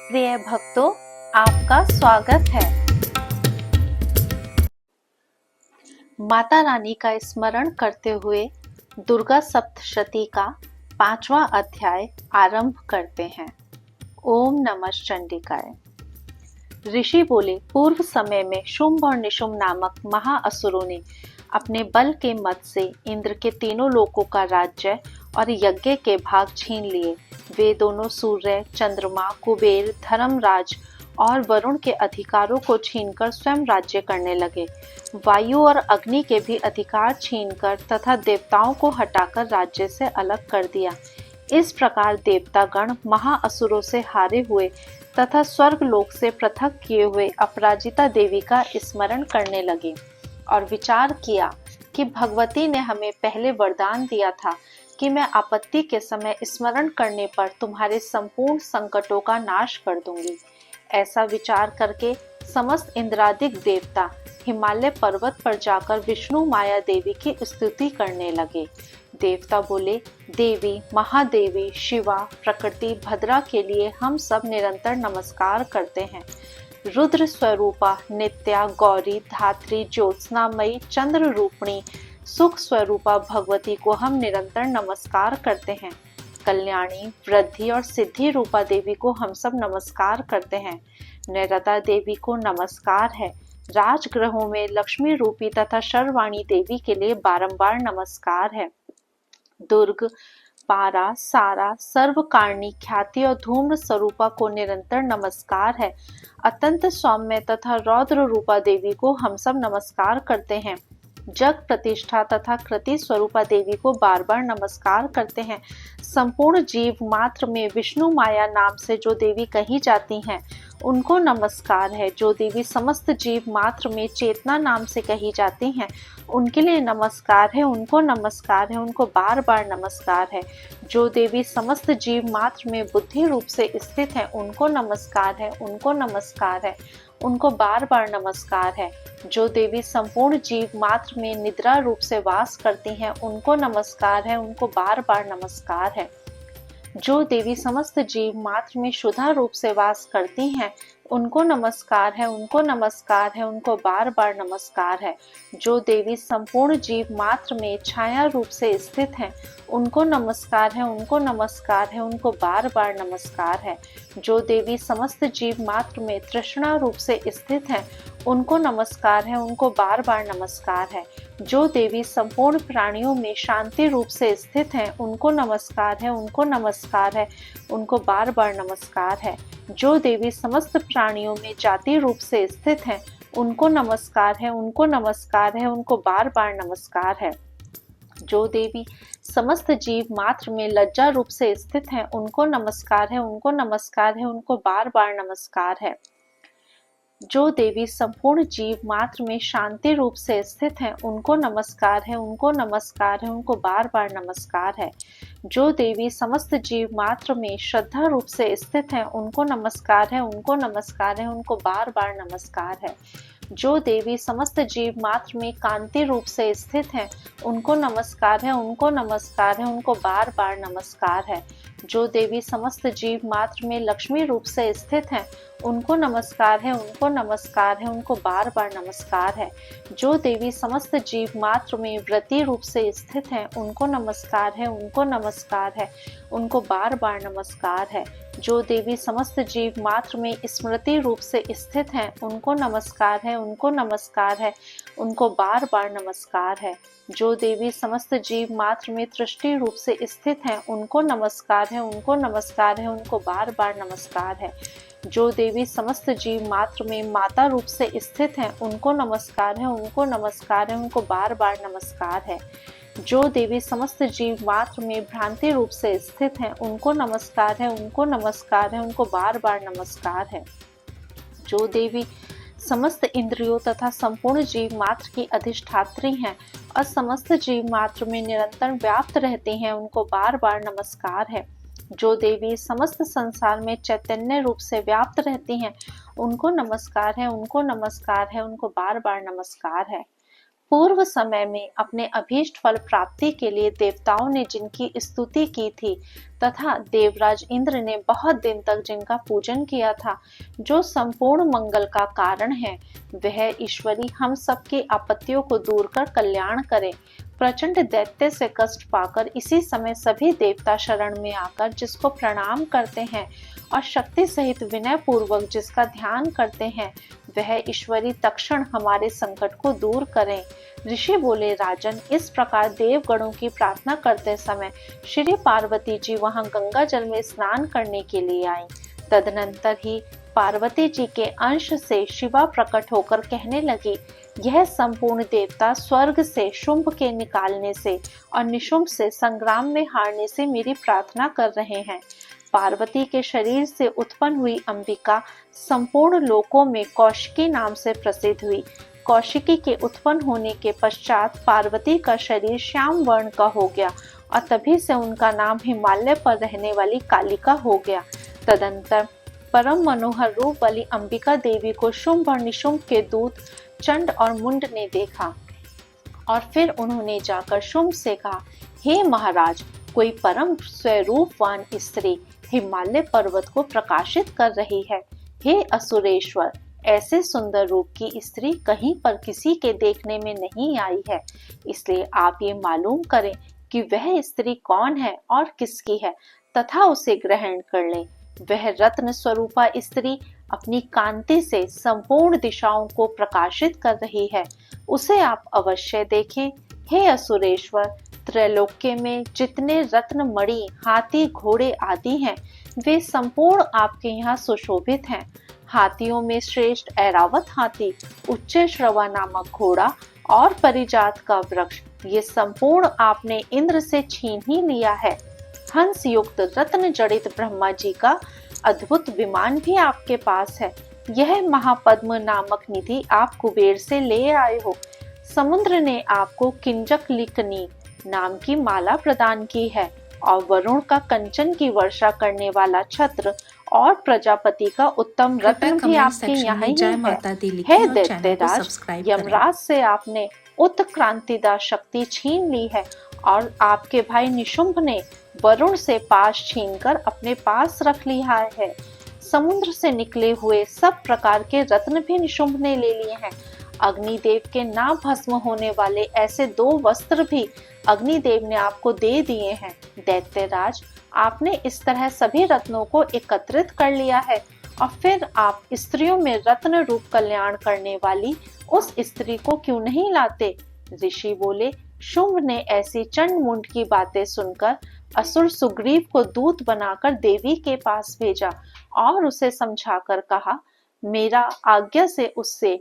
प्रिय भक्तों, आपका स्वागत है। माता रानी का स्मरण करते हुए दुर्गा सप्तशती का 5वां अध्याय आरंभ करते हैं। ओम नमः चंडिकाय। ऋषि बोले, पूर्व समय में शुंभ और निशुंभ नामक महाअसुरों ने अपने बल के मद से इंद्र के तीनों लोकों का राज्य और यज्ञ के भाग छीन लिए। वे दोनों सूर्य, चंद्रमा, कुबेर, धर्मराज और वरुण के अधिकारों को छीनकर स्वयं राज्य करने लगे। वायु और अग्नि के भी अधिकार छीनकर तथा देवताओं को हटाकर राज्य से अलग कर दिया। इस प्रकार देवतागण महाअसुरों से हारे हुए तथा स्वर्ग लोक से पृथक किए हुए अपराजिता देवी का स्मरण करने लगे और विचार किया कि भगवती ने हमें पहले वरदान दिया था कि मैं आपत्ति के समय स्मरण करने पर तुम्हारे संपूर्ण संकटों का नाश कर दूंगी। ऐसा विचार करके समस्त इंद्रादिक देवता हिमालय पर्वत पर जाकर विष्णु माया देवी की स्तुति करने लगे। देवता बोले, देवी, महादेवी, शिवा, प्रकृति, भद्रा के लिए हम सब निरंतर नमस्कार करते हैं। रुद्र स्वरूपा, नित्या, गौरी, धात्री, ज्योत्सनामयी, चंद्र रूपिणी, सुख स्वरूपा भगवती को हम निरंतर नमस्कार करते हैं। कल्याणी, वृद्धि और सिद्धि रूपा देवी को हम सब नमस्कार करते हैं। नैरता देवी को नमस्कार है। राजगृहों में लक्ष्मी रूपी तथा शर्वाणी देवी के लिए बारंबार नमस्कार है। दुर्ग, पारा, सारा, सर्वकारणी, ख्याति और धूम्र स्वरूपा को निरंतर नमस्कार है। अत्यंत सौम्य तथा रौद्र रूपा देवी को हम सब नमस्कार करते हैं। जग प्रतिष्ठा तथा कृति स्वरूपा देवी को बार बार नमस्कार करते हैं। संपूर्ण जीव मात्र में विष्णु माया नाम से जो देवी कही जाती हैं, उनको नमस्कार है। जो देवी समस्त जीव मात्र में चेतना नाम से कही जाती हैं, उनके लिए नमस्कार है, उनको नमस्कार है, उनको बार बार नमस्कार है। जो देवी समस्त जीव मात्र में बुद्धि रूप से स्थित है, उनको नमस्कार है, उनको नमस्कार है, उनको बार बार नमस्कार है। जो देवी संपूर्ण जीव मात्र में निद्रा रूप से वास करती हैं, उनको नमस्कार है, उनको बार बार नमस्कार है। जो देवी समस्त जीव मात्र में शुद्धा रूप से वास करती हैं, उनको नमस्कार है, उनको नमस्कार है, उनको बार बार नमस्कार है। जो देवी संपूर्ण जीव मात्र में छाया रूप से स्थित हैं, उनको नमस्कार है, उनको नमस्कार है, उनको बार बार नमस्कार है। जो देवी समस्त जीव मात्र में तृष्णा रूप से स्थित हैं, उनको नमस्कार है, उनको बार बार नमस्कार है। जो देवी संपूर्ण प्राणियों में शांति रूप से स्थित हैं, उनको नमस्कार है, उनको नमस्कार है, उनको बार बार नमस्कार है। जो देवी समस्त प्राणियों में जाति रूप से स्थित हैं, उनको नमस्कार है, उनको नमस्कार है, उनको बार बार नमस्कार है। जो देवी समस्त जीव मात्र में लज्जा रूप से स्थित हैं, उनको नमस्कार है, उनको नमस्कार है, उनको बार बार नमस्कार है। जो देवी संपूर्ण जीव मात्र में शांति रूप से स्थित हैं, उनको नमस्कार है, उनको नमस्कार है, उनको बार बार नमस्कार है। जो देवी समस्त जीव मात्र में श्रद्धा रूप से स्थित हैं, उनको नमस्कार है, उनको नमस्कार है, उनको बार बार नमस्कार है। जो देवी समस्त जीव मात्र में कांति रूप से स्थित हैं, उनको नमस्कार है, उनको नमस्कार है, उनको बार बार नमस्कार है। जो देवी समस्त जीव मात्र में लक्ष्मी रूप से स्थित हैं, उनको नमस्कार है, उनको नमस्कार है, उनको बार बार नमस्कार है। जो देवी समस्त जीव मात्र में व्रती रूप से स्थित हैं, उनको नमस्कार है, उनको नमस्कार है, उनको बार बार नमस्कार है। जो देवी समस्त जीव मात्र में स्मृति रूप से स्थित हैं, उनको नमस्कार है, उनको नमस्कार है, उनको बार बार नमस्कार है। जो देवी समस्त जीव मात्र में दृष्टि रूप से स्थित हैं, उनको नमस्कार है, उनको नमस्कार है, उनको बार बार नमस्कार है। जो देवी समस्त जीव मात्र में माता रूप से स्थित हैं, उनको नमस्कार है, उनको नमस्कार है, उनको बार बार नमस्कार है। जो देवी समस्त जीव मात्र में भ्रांति रूप से स्थित हैं, उनको नमस्कार है, उनको नमस्कार है, उनको बार बार नमस्कार है। जो देवी समस्त इंद्रियों तथा संपूर्ण जीव मात्र की अधिष्ठात्री हैं और समस्त जीव मात्र में निरंतर व्याप्त रहती हैं, उनको बार बार नमस्कार है। जो देवी समस्त संसार में चैतन्य रूप से व्याप्त रहती हैं, उनको नमस्कार है, उनको नमस्कार है, उनको बार बार नमस्कार है। पूर्व समय में अपने अभीष्ट फल प्राप्ति के लिए देवताओं ने जिनकी स्तुति की थी, तथा देवराज इंद्र ने बहुत दिन तक जिनका पूजन किया था, जो संपूर्ण मंगल का कारण है, वह ईश्वरी हम सबके आपत्तियों को दूर कर कल्याण करे। प्रचंड दैत्य से कष्ट पाकर इसी समय सभी देवता शरण में आकर जिसको प्रणाम करते हैं और शक्ति सहित विनय पूर्वक जिसका ध्यान करते हैं, वह ईश्वरी तत्क्षण हमारे संकट को दूर करें। ऋषि बोले, राजन, इस प्रकार देवगणों की प्रार्थना करते समय श्री पार्वती जी वहां गंगा जल में स्नान करने के लिए आई। तदनंतर ही पार्वती जी के अंश से शिवा प्रकट होकर कहने लगी, यह संपूर्ण देवता स्वर्ग से शुंभ के निकालने से और निशुंभ से संग्राम में हारने से मेरी प्रार्थना कर रहे हैं। पार्वती के शरीर से उत्पन्न हुई अंबिका संपूर्ण लोकों में कौशिकी नाम से प्रसिद्ध हुई। कौशिकी के उत्पन्न होने के पश्चात पार्वती का शरीर श्याम वर्ण का हो गया और तभी से उनका नाम हिमालय पर रहने वाली कालिका हो गया। तदंतर परम मनोहर रूप वाली अंबिका देवी को शुंभ और निशुंभ के दूत चंड और मुंड ने देखा और फिर उन्होंने जाकर शुंभ से कहा, हे महाराज, कोई परम स्वरूपवान स्त्री हिमालय पर्वत को प्रकाशित कर रही है। हे असुरेश्वर, ऐसे सुंदर रूप की स्त्री कहीं पर किसी के देखने में नहीं आई है, इसलिए आप ये मालूम करें कि वह स्त्री कौन है और किसकी है तथा उसे ग्रहण कर लें। वह रत्न स्वरूपा स्त्री अपनी कांति से संपूर्ण दिशाओं को प्रकाशित कर रही है, उसे आप अवश्य देखें। हे असुरेश्वर, त्रैलोक्य में जितने रत्न मणि, हाथी, घोड़े आदि हैं, वे संपूर्ण आपके यहाँ सुशोभित हैं। हाथियों में श्रेष्ठ ऐरावत हाथी, उच्च श्रवा नामक घोड़ा और परिजात का वृक्ष, ये संपूर्ण आपने इंद्र से छीन ही लिया है। हंस युक्त रत्न जड़ित ब्रह्मा जी का अद्भुत विमान भी आपके पास है। यह महापद्म नामक निधि आप कुबेर से ले आए हो। समुद्र ने आपको किंजक लिकनी नाम की माला प्रदान की है और वरुण का कंचन की वर्षा करने वाला छत्र और प्रजापति का उत्तम रत्न भी आपके यहाँ ही है। दैत्यराज, यमराज से आपने उत्क्रांतिदा शक्ति छीन ली है और आपके भाई निशुंभ ने वरुण से पाश छीनकर अपने पास रख लिया है। समुद्र से निकले हुए सब प्रकार के रत्न भी निशुंभ ने ले लिए हैं। अग्निदेव के ना भस्म होने वाले ऐसे 2 वस्त्र भी अग्निदेव ने आपको दे दिए हैं। दैत्यराज, आपने इस तरह सभी रत्नों को एकत्रित कर लिया है और फिर आप स्त्रियों में रत्न रूप कल्याण करने वाली उस स्त्री को क्यों नहीं लाते? ऋषि बोले, शुंभ ने ऐसी चंड मुंड की बातें सुनकर असुर सुग्रीव को दूत बनाकर देवी के पास भेजा और उसे समझाकर कहा, मेरा आज्ञा से उससे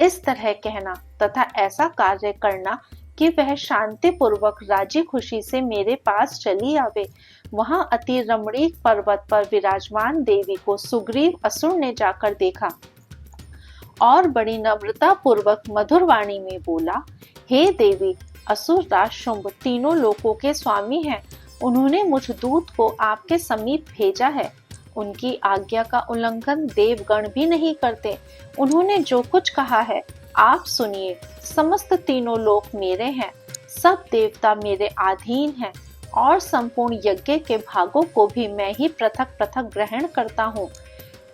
इस तरह कहना तथा ऐसा कार्य करना कि वह शांति पूर्वक राजी खुशी से मेरे पास चली आवे। वहां अति रमणीक पर्वत पर विराजमान देवी को सुग्रीव असुर ने जाकर देखा और बड़ी नम्रता पूर्वक मधुर वाणी में बोला, हे देवी, असुर राज शुंभ तीनों लोकों के स्वामी हैं। उन्होंने मुझ दूत को आपके समीप भेजा है। उनकी आज्ञा का उल्लंघन देवगण भी नहीं करते। उन्होंने जो कुछ कहा है आप सुनिए। समस्त तीनों लोक मेरे हैं, सब देवता मेरे अधीन हैं और संपूर्ण यज्ञ के भागों को भी मैं ही पृथक पृथक ग्रहण करता हूँ।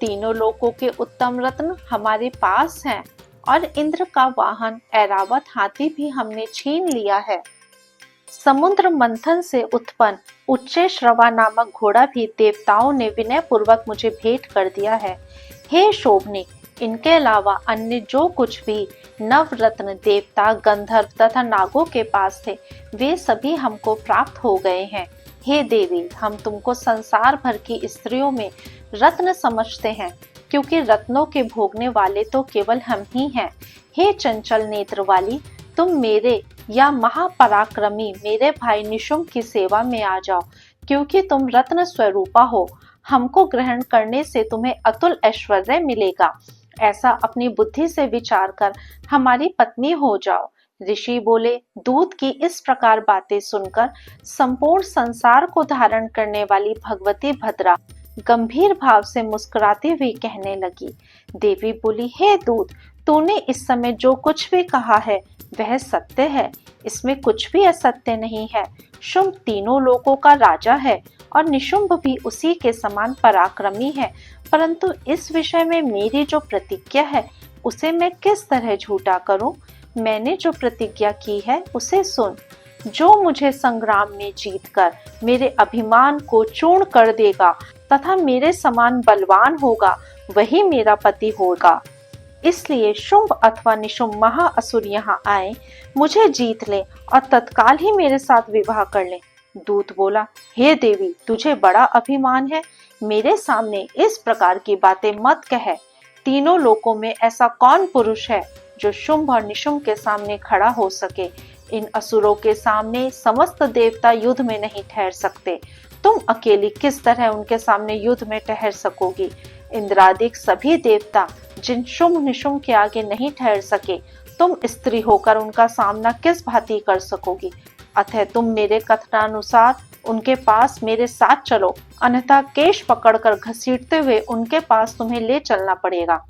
तीनों लोकों के उत्तम रत्न हमारे पास हैं और इंद्र का वाहन ऐरावत हाथी भी हमने छीन लिया है। समुद्र मंथन से उत्पन्न उच्च श्रवा नामक घोड़ा भी देवताओं ने विनय पूर्वक मुझे भेंट कर दिया है। हे शोभनी, इनके अलावा अन्य जो कुछ भी नवरत्न देवता, गंधर्व तथा नागों के पास थे, वे सभी हमको प्राप्त हो गए हैं। हे देवी, हम तुमको संसार भर की स्त्रियों में रत्न समझते हैं, क्योंकि रत्नों के भोगने वाले तो केवल हम ही हैं। हे चंचल नेत्र वाली, तुम मेरे या महापराक्रमी मेरे भाई निशुंभ की सेवा में आ जाओ, क्योंकि तुम रत्न स्वरूपा हो। हमको ग्रहण करने से तुम्हें अतुल ऐश्वर्य मिलेगा। ऐसा अपनी बुद्धि से विचार कर हमारी पत्नी हो जाओ। ऋषि बोले, दूत की इस प्रकार बातें सुनकर संपूर्ण संसार को धारण करने वाली भगवती भद्रा गंभीर भाव से मुस्कुराती हुई कहने लगी। देवी बोली, हे दूत, तूने इस समय जो कुछ भी कहा है वह सत्य है, इसमें कुछ भी असत्य नहीं है। शुंभ तीनों लोकों का राजा है और निशुंभ भी उसी के समान पराक्रमी है, परंतु इस विषय में मेरी जो प्रतिज्ञा है उसे मैं किस तरह झूठा करूं? मैंने जो प्रतिज्ञा की है उसे सुन। जो मुझे संग्राम में जीतकर मेरे अभिमान को चूर्ण कर देगा तथा मेरे समान बलवान होगा, वही मेरा पति होगा। इसलिए शुंभ अथवा निशुंभ महाअसुर यहाँ आए, मुझे जीत ले और तत्काल ही मेरे साथ विवाह कर ले। दूत बोला, हे देवी, तुझे बड़ा अभिमान है, मेरे सामने इस प्रकार की बातें मत कह। तीनों लोकों में ऐसा कौन पुरुष है जो शुंभ और निशुंभ के सामने खड़ा हो सके? इन असुरों के सामने समस्त देवता युद्ध में नहीं ठहर सकते। तुम अकेली किस तरह उनके सामने युद्ध में ठहर सकोगी? इंद्रादिक सभी देवता जिन शुंभ निशुंभ के आगे नहीं ठहर सके, तुम स्त्री होकर उनका सामना किस भांति कर सकोगी? अतः तुम मेरे कथनानुसार उनके पास मेरे साथ चलो, अन्यथा केश पकड़कर घसीटते हुए उनके पास तुम्हें ले चलना पड़ेगा।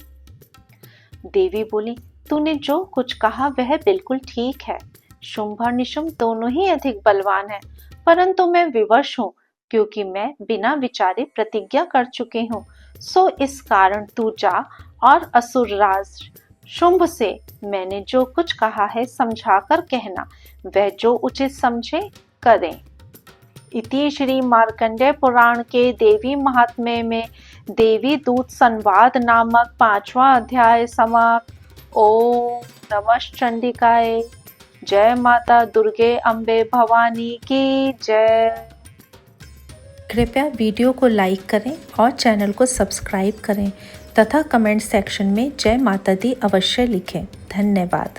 देवी बोली, तूने जो कुछ कहा वह बिल्कुल ठीक है। शुंभ और निशुंभ दोनों ही अधिक बलवान हैं, परंतु मैं विवश हूँ, क्योंकि मैं बिना विचारे प्रतिज्ञा कर चुकी हूँ। सो इस कारण तू जा और असुरराज शुंभ से मैंने जो कुछ कहा है समझाकर कहना, वह जो उचित समझे करें। इति श्री मार्कंडेय पुराण के देवी महात्म्य में देवी दूत संवाद नामक 5वां अध्याय समाप्त। ओम नमः चंडिकाय। जय माता दुर्गे अम्बे भवानी की जय। कृपया वीडियो को लाइक करें और चैनल को सब्सक्राइब करें तथा कमेंट सेक्शन में जय माता दी अवश्य लिखें। धन्यवाद।